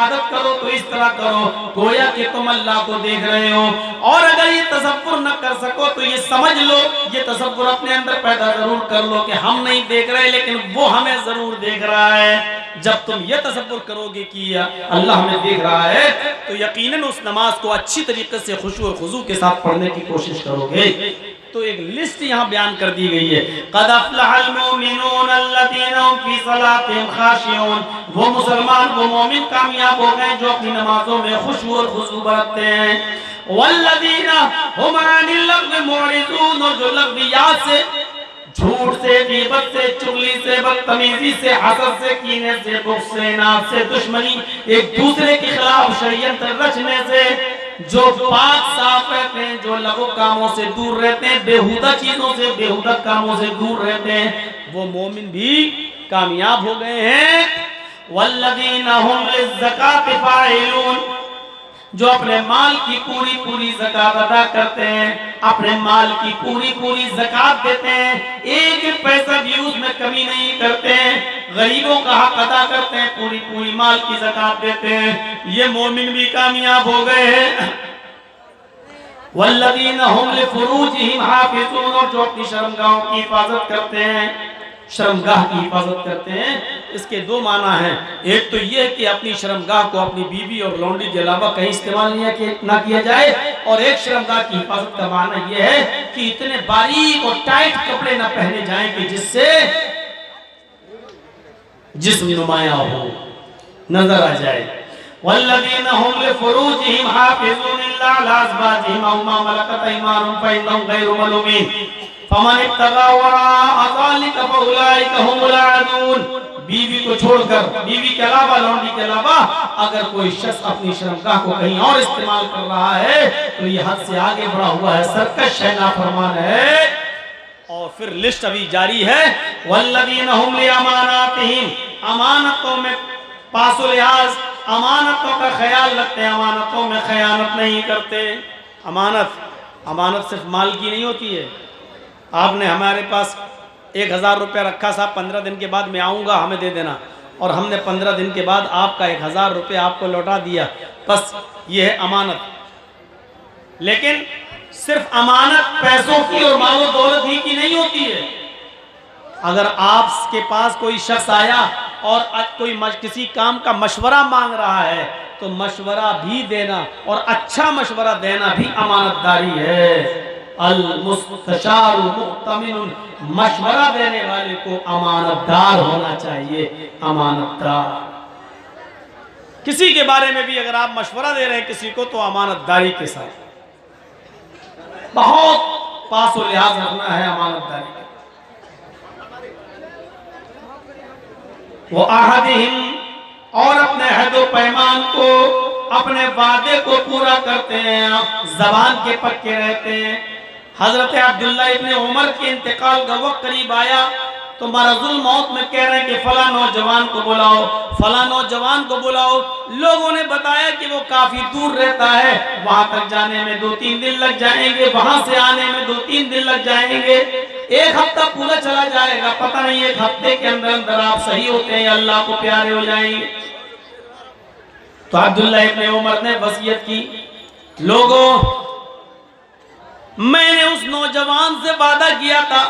इबादत करो तो इस तरह करो गोया कि तुम अल्लाह को देख रहे हो। और अगर ये तसव्वुर न कर सको तो ये समझ लो, ये तसव्वुर अपने अंदर पैदा जरूर कर लो कि हम नहीं देख रहे लेकिन वो हमें जरूर देख रहा है। जब तुम ये तसव्वुर करोगे कि अल्लाह हमें देख रहा है तो यकीनन उस नमाज को अच्छी तरीके से खुशू और खुजू के साथ पढ़ने की कोशिश करोगे। तो एक लिस्ट यहाँ बयान कर दी गई है, क़द अफ़लहल मुमिनून अल्लज़ीना हुम फ़ी सलातिहिम ख़ाशिऊन, वो मुसलमान वो मोमिन कामयाब हो गए जो अपनी नमाजों में खुशू और खुशू बरतते हैं। वल्लज़ीना हुम अनिल लग़्वी मुअरिज़ून, और जो लग़वियात से, झूठ से, गीबत से, चुगली से, बदतमीजी से, हसद से, कीने से, बुग़्ज़ से, नाज़ से, दुश्मनी, एक दूसरे के खिलाफ षड्यंत्र रचने से, जो पाक साफ रहते हैं, जो लघु कामों से दूर रहते हैं, बेहुदा चीजों से, बेहुदा कामों से दूर रहते हैं, वो मोमिन भी कामयाब हो गए हैं। वल्लज़ीना हुम लिज़्ज़काति फ़ाइलून, जो अपने माल की पूरी पूरी ज़कात अदा करते हैं, अपने माल की पूरी पूरी ज़कात देते हैं, एक पैसा भी उसमें कमी नहीं करते हैं, गरीबों का हक अदा करते हैं, पूरी पूरी माल की ज़कात देते हैं, ये मोमिन भी कामयाब हो गए हैं। वल्लज़ीना हुम लिफ़ुरूजिहिम हाफ़िज़ून, और जो अपनी शर्मगाहों की हिफाजत करते हैं, शर्मगाह की हिफाजत करते हैं। इसके दो माना हैं, एक तो ये कि अपनी शर्मगाह को अपनी बीवी और लौंडी के अलावा कहीं इस्तेमाल ना किया जाए, और एक शर्मगाह की हिफाजत का माना यह है कि इतने बारीक और टाइट कपड़े ना पहने जाएं कि जिससे जिस्म नुमाया हो, नजर आ जाए। वल्लज़ीना हुम लिफ़ुरूजिहिम हाफ़िज़ून इल्ला अला अज़वाजिहिम अव मा मलकत अयमानुहुम फ़इन्नहुम ग़ैरु मलूमीन फ़मन इब्तग़ा वराअ ज़ालिका फ़उलाइका हुमुल आदून। बीवी को छोड़कर, बीवी के अलावा, लौंडी के अलावा अगर कोई शख्स अपनी शर्मगाह को कहीं और इस्तेमाल कर रहा है तो ये हद से आगे बढ़ा हुआ है, सरकश है, नाफरमान है। और फिर लिस्ट अभी जारी है, वल्लज़ीना हुम लिअमानातिहिम, अमानतों में पासो लिहाज, अमानतों का ख्याल रखते हैं, अमानतों में खयानत नहीं करते। अमानत सिर्फ माल की नहीं होती है। आपने हमारे पास 1000 रुपया रखा, साहब 15 दिन के बाद मैं आऊँगा, हमें दे देना, और हमने 15 दिन के बाद आपका 1000 रुपया आपको लौटा दिया, बस ये है अमानत। लेकिन सिर्फ अमानत पैसों की और मालो दौलत ही की नहीं होती है। अगर आपके पास कोई शख्स आया और कोई किसी काम का मशवरा मांग रहा है तो मशवरा भी देना और अच्छा मशवरा देना भी अमानतदारी है। अल मुस्तशारु मुअ्तमिनुन, मशवरा देने वाले को अमानतदार होना चाहिए, अमानतदार। किसी के बारे में भी अगर आप मशवरा दे रहे हैं किसी को तो अमानतदारी के साथ, बहुत पास और लिहाज रखना है अमानतदारी का। वो अहदिहिम, और अपने अहदो पैमान को, अपने वादे को पूरा करते हैं, जबान के पक्के रहते हैं। हजरत अब्दुल्ला इब्ने उमर के इंतकाल का वक्त करीब आया तो मरजुल मौत में कह रहे हैं कि फला नौजवान को बुलाओ, फला नौजवान को बुलाओ। लोगों ने बताया कि वो काफी दूर रहता है, वहां तक जाने में 2-3 दिन लग जाएंगे, वहां से आने में 2-3 दिन लग जाएंगे, 1 हफ्ता पूरा चला जाएगा, पता नहीं 1 हफ्ते के अंदर अंदर आप सही होते हैं, अल्लाह को प्यारे हो जाएंगे। तो अब्दुल्ला इब्ने उमर ने वसीयत की, लोगों मैंने उस नौजवान से वादा किया था,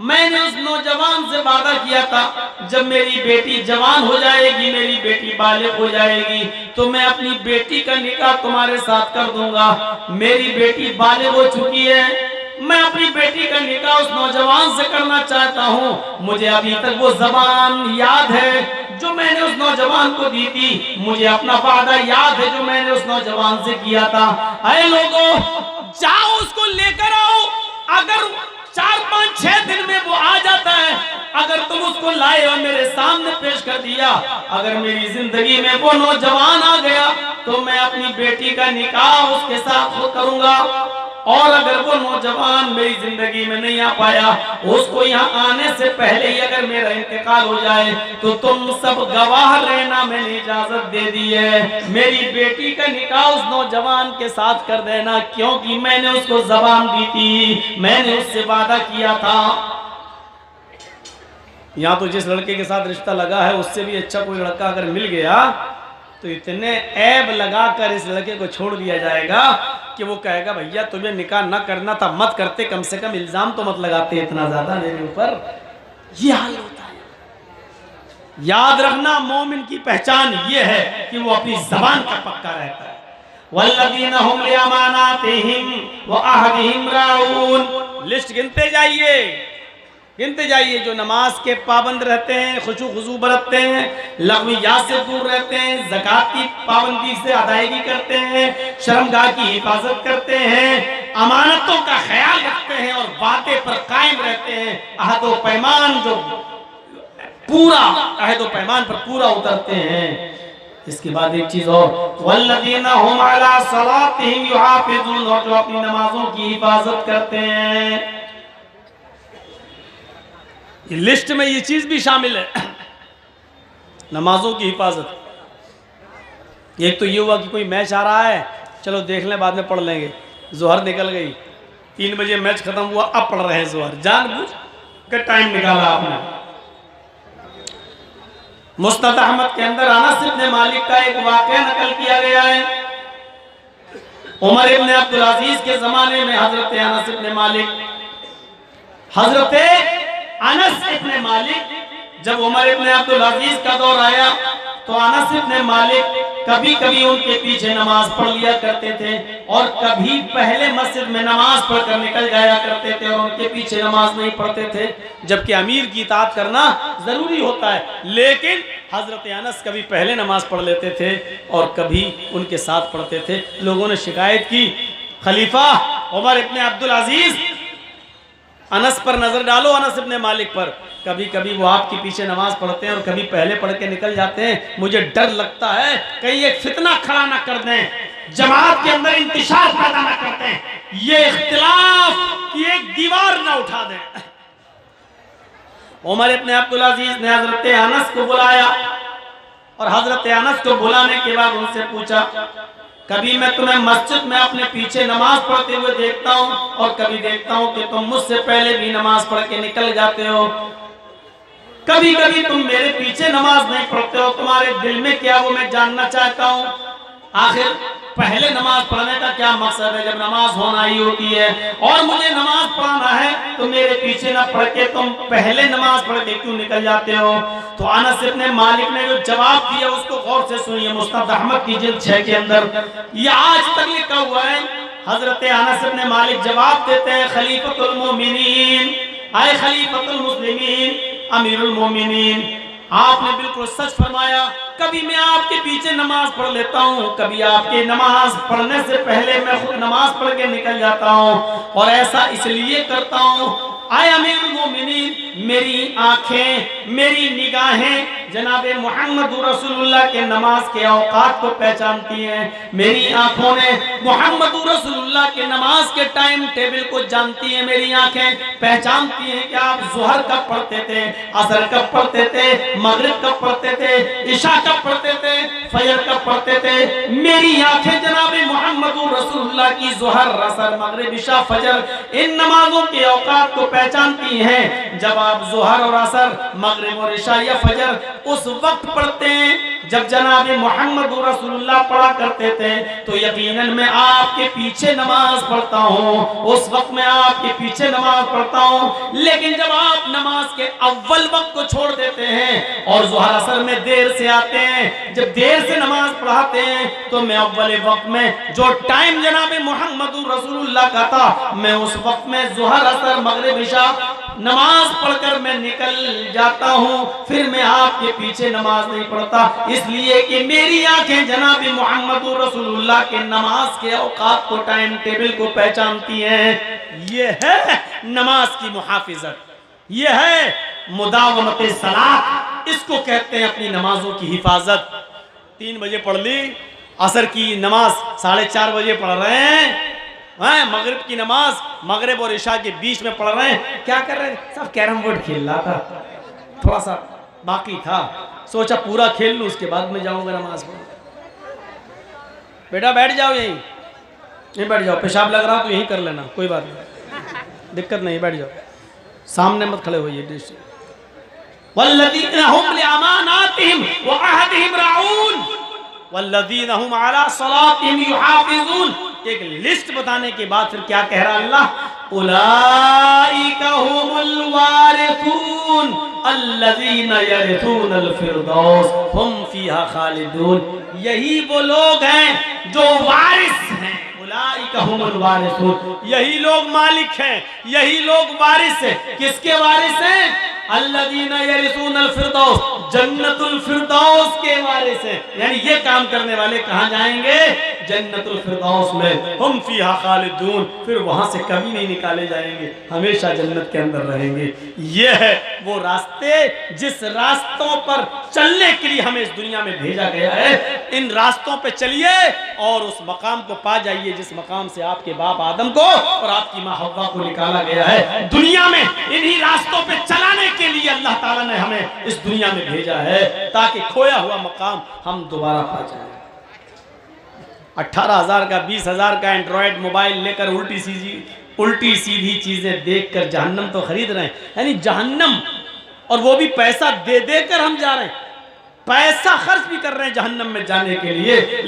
मैंने उस नौजवान से वादा किया था जब मेरी बेटी जवान हो जाएगी, मेरी बेटी बालिग हो जाएगी तो मैं अपनी बेटी का निकाह तुम्हारे साथ कर दूंगा। मेरी बेटी बालिग हो चुकी है, मैं अपनी बेटी का निकाह उस नौजवान से करना चाहता हूँ। मुझे अभी तक वो ज़बान याद है जो मैंने उस नौजवान को दी थी, मुझे अपना वादा याद है जो मैंने उस नौजवान से किया था। अरे लोगों, जाओ उसको लेकर आओ। अगर 4-5-6 दिन में वो आ जाता है, अगर तुम उसको लाए और मेरे सामने पेश कर दिया, अगर मेरी जिंदगी में वो नौजवान आ गया तो मैं अपनी बेटी का निकाह उसके साथ करूंगा। और अगर वो नौजवान मेरी जिंदगी में नहीं आ पाया, उसको यहाँ आने से पहले ही अगर मेरा इंतकाल हो जाए तो तुम सब गवाह रहना, मैंने इजाजत दे दी है, मेरी बेटी का निकाह उस नौजवान के साथ कर देना, क्योंकि मैंने उसको ज़बान दी थी, मैंने उससे वादा किया था। यहाँ तो जिस लड़के के साथ रिश्ता लगा है उससे भी अच्छा कोई लड़का अगर मिल गया तो इतने ऐब लगाकर इस लड़के को छोड़ दिया जाएगा कि वो कहेगा भैया तुम्हें निकाह ना करना था मत करते, कम से कम इल्जाम तो मत लगाते इतना ज्यादा मेरे ऊपर। ये हाल होता है। याद रखना मोमिन की पहचान ये है कि वो अपनी जबान का पक्का रहता है। वल्लज़ीना हुम लिअमानातिहिम व अहदिहिम राऊन। लिस्ट गिनते जाइए जो नमाज के पाबंद रहते हैं, खुशू खुजू बरतते हैं, लग़वियात से दूर रहते हैं, ज़कात की पाबंदी से अदायगी करते हैं, शर्मगाह की हिफाजत करते हैं, अमानतों का ख्याल रखते हैं और बातें पर कायम रहते हैं, अहद व पैमान जो पूरा अहद व पैमान पर पूरा उतरते हैं। इसके बाद एक चीज और, वल्लज़ीना हुम अला सलातिहिम युहाफ़िज़ून, और जो अपनी नमाजों की हिफाजत करते हैं। ये लिस्ट में ये चीज भी शामिल है, नमाजों की हिफाजत। एक तो ये हुआ कि कोई मैच आ रहा है, चलो देख लें बाद में पढ़ लेंगे। जोहर निकल गई, 3 बजे मैच खत्म हुआ, अब पढ़ रहे हैं जोहर, जानबूझ के टाइम निकाला आपने। मुस्नद अहमद के अंदर अनस इब्न मालिक का एक वाक़या नकल किया गया है। उमर इब्न अब्दुल अजीज के जमाने में हजरत अनस इब्न मालिक जब उमर इब्न अब्दुल अजीज का दौर आया तो अनस इब्न मालिक कभी कभी उनके पीछे नमाज पढ़ लिया करते थे और कभी पहले मस्जिद में नमाज पढ़कर निकल जाया करते थे और उनके पीछे नमाज नहीं पढ़ते थे, जबकि अमीर की इताअत करना जरूरी होता है। लेकिन हजरत अनस कभी पहले नमाज पढ़ लेते थे और कभी उनके साथ पढ़ते थे। लोगों ने शिकायत की, खलीफा उमर इब्न अब्दुल अजीज अनस पर नजर डालो, अनस इब्न मालिक पर, कभी कभी वो आपके पीछे नमाज पढ़ते हैं और कभी पहले पढ़ के निकल जाते हैं। मुझे डर लगता है कहीं एक फितना खड़ा ना कर दें, जमात के अंदर इंतशार पैदा ना करते हैं, ये इख्तिलाफ की एक दीवार ना उठा दें। उमर इब्न अब्दुल अजीज ने हजरत अनस को बुलाया और हजरत अनस को बुलाने के बाद उनसे पूछा, कभी मैं तुम्हें मस्जिद में अपने पीछे नमाज पढ़ते हुए देखता हूँ और कभी देखता हूँ कि तुम मुझसे पहले भी नमाज पढ़ के निकल जाते हो, कभी कभी तुम मेरे पीछे नमाज नहीं पढ़ते हो, तुम्हारे दिल में क्या वो मैं जानना चाहता हूँ। आखिर पहले नमाज पढ़ने का क्या मकसद है जब नमाज होना ही होती है, और मुझे नमाज पढ़ना है तो मेरे पीछे ना पढ़ के तुम पहले नमाज पढ़ के क्यों निकल जाते हो। तो अनस इब्न मालिक ने जो जवाब दिया उसको गौर से सुनिए, मुस्नद अहमद की जिल्द 6 के अंदर ये आज तक लिखा हुआ है। हजरत अनस इब्न मालिक जवाब देते हैं, खलीफतुल मोमिनीन, आए खलीफतुल मुस्लिमीन, अमीरुल मोमिनीन, आपने बिल्कुल सच फरमाया। कभी मैं आपके पीछे नमाज पढ़ लेता हूँ, कभी आपके नमाज पढ़ने से पहले मैं खुद नमाज पढ़ के निकल जाता हूँ, और ऐसा इसलिए करता हूँ आए अमीरुल मोमिनीन, मेरी आंखें मेरी निगाहें जनाबे मोहम्मद रसूलुल्लाह के नमाज के औकात को पहचानती हैं, मेरी आंखों ने मोहम्मद रसूलुल्लाह के नमाज के टाइम टेबल को जानती हैं, मेरी आंखें पहचानती हैं कि आप ज़ुहर कब पढ़ते थे, असर कब पढ़ते थे, मगरिब कब पढ़ते थे, इशा कब पढ़ते थे, फजर कब पढ़ते थे। मेरी आंखें जनाबे मोहम्मद रसूलुल्लाह की ज़ुहर, असर, मगरिब, इशा, फजर इन नमाजों के औकात को पहचानती हैं। जब आप ज़ुहर और असर, मगरिब और इशा या फजर उस वक्त पढ़ते हैं जब जनाब मोहम्मद रसूलुल्लाह पढ़ा करते थे, तो यकीनन मैं आपके पीछे नमाज पढ़ता हूँ, उस वक्त मैं आपके पीछे नमाज पढ़ता हूँ। लेकिन जब आप नमाज के अव्वल वक्त को छोड़ देते हैं और ज़ुहर असर में देर से आते हैं, जब देर से नमाज पढ़ाते हैं, तो मैं अव्वल वक्त में जो टाइम जनाब मोहम्मद रसूलुल्लाह का था, मैं उस वक्त में ज़ुहर असर मगरिब इशा नमाज पढ़कर मैं निकल जाता हूँ, फिर मैं आपके पीछे नमाज नहीं पढ़ता, इसलिए कि मेरी आंखें जनाब मोहम्मद रसूलुल्लाह के नमाज के औकात को, टाइम टेबल को पहचानती हैं। ये है नमाज की मुहाफिजत, ये है मुदावमत सलात, इसको कहते हैं अपनी नमाजों की हिफाजत। 3 बजे पढ़ ली, असर की नमाज 4:30 बजे पढ़ रहे हैं, मगरिब की नमाज मगरिब और इशा के बीच में पढ़ रहे हैं, क्या कर रहे हैं, सब कैरम बोर्ड खेल रहा था, थोड़ा सा बाकी था, सोचा पूरा खेल लूं उसके बाद में जाऊंगा नमाज पढ़। बेटा बैठ जाओ, यहीं बैठ जाओ, पेशाब लग रहा तो यहीं कर लेना, कोई बात नहीं, दिक्कत नहीं, बैठ जाओ, सामने मत खड़े होइए। वल्लज़ीना हुम लिअमानातिहिम व अहदिहिम राऊन, वल्लज़ीना हुम अला सलातिहिम युहाफ़िज़ून। एक लिस्ट बताने के बाद फिर क्या कह रहा अल्लाह, उलाइका हुमुल वारिसून अल्लज़ीना यरिसूनल फ़िरदौस हुम फ़ीहा ख़ालिदून। यही वो लोग हैं जो वारिस हैं, उलाइका हुमुल वारिसून, यही लोग मालिक हैं, यही लोग वारिस हैं। किसके वारिस हैं? अल्लज़ीना यरिसूनल फ़िरदौस, जन्नतुल फ़िरदौस के वारिस हैं। यानी ये काम करने वाले कहाँ जाएंगे? जन्नतुल फ़िरदौस में, हम फ़ीहा ख़ालिदून, फिर वहाँ से कभी नहीं निकाले जाएंगे, हमेशा जन्नत के अंदर रहेंगे। ये है वो रास्ते जिस रास्तों पर चलने के लिए हमें इस दुनिया में भेजा गया है। इन रास्तों पे चलिए और उस मकाम को पा जाइए जिस मकाम से आपके बाप आदम को और आपकी माँ हव्वा को निकाला गया है। दुनिया में इन्हीं रास्तों पे चलाने के लिए अल्लाह ताला ने हमें इस दुनिया में भेजा है, ताकि खोया हुआ मकाम हम दोबारा पा जाएं। 18,000 का 20,000 का एंड्रॉयड मोबाइल लेकर उल्टी सीधी चीजें देखकर जहन्नम तो खरीद रहे हैं। यानी जहन्नम, और वो भी पैसा दे देकर हम जा रहे हैं, पैसा खर्च भी कर रहे हैं जहन्नम में जाने के लिए।